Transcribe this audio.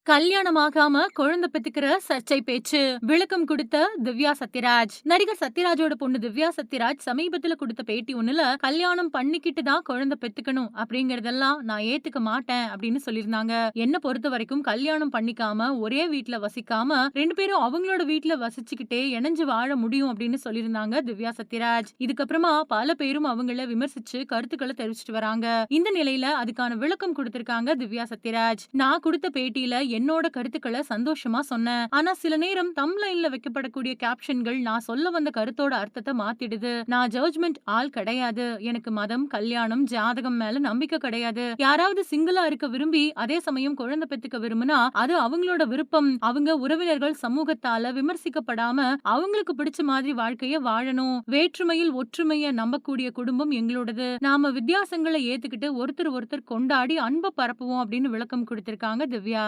கல்யாணமாகாம குழந்தை பெத்துக்கிற சர்ச்சை பேச்சு விளக்கம் கொடுத்த திவ்யா சத்யராஜ். நடிகர் சத்யராஜோட பொண்ணு திவ்யா சத்யராஜ் சமீபத்துல கொடுத்த பேட்டி ஒண்ணுல கல்யாணம் பண்ணிக்கிட்டு தான் குழந்தை பெத்துக்கணும் அப்படிங்கறதெல்லாம் நான் ஏத்துக்க மாட்டேன் அப்படின்னு சொல்லியிருந்தாங்க. என்ன பொறுத்த வரைக்கும் கல்யாணம் பண்ணிக்காம ஒரே வீட்டுல வசிக்காம ரெண்டு பேரும் அவங்களோட வீட்டுல வசிச்சுக்கிட்டே இணைஞ்சு வாழ முடியும் அப்படின்னு சொல்லியிருந்தாங்க திவ்யா சத்யராஜ். இதுக்கப்புறமா பல பேரும் அவங்கள விமர்சிச்சு கருத்துக்களை தெரிவிச்சிட்டு வராங்க. இந்த நிலையில அதுக்கான விளக்கம் கொடுத்திருக்காங்க திவ்யா சத்யராஜ். நான் கொடுத்த பேட்டியில என்னோட கருத்துக்களை சந்தோஷமா சொன்னேன். ஆனா சில நேரம் தம்ப்லைன்ல வைக்கப்படக்கூடிய கேப்ஷன்கள் நான் சொல்ல வந்த கருத்தோட அர்த்தத்தை மாத்திடுது. நான் ஜட்ஜ்மெண்ட் ஆள் கிடையாது. எனக்கு மதம், கல்யாணம், ஜாதகம் மேல நம்பிக்கை கிடையாது. யாராவது சிங்கிளா இருக்க விரும்பி அதே சமயம் குழந்தை பெத்துக்க விரும்பினா அது அவங்களோட விருப்பம். அவங்க உறவினர்கள் சமூகத்தால விமர்சிக்கப்படாம அவங்களுக்கு பிடிச்ச மாதிரி வாழ்க்கைய வாழணும். வேற்றுமையில் ஒற்றுமைய நம்பக்கூடிய குடும்பம் எங்களோடது. நாம வித்தியாசங்களை ஏத்துக்கிட்டு ஒருத்தர் ஒருத்தர் கொண்டாடி அன்பை பரப்புவோம் அப்படின்னு விளக்கம் கொடுத்திருக்காங்க திவ்யா.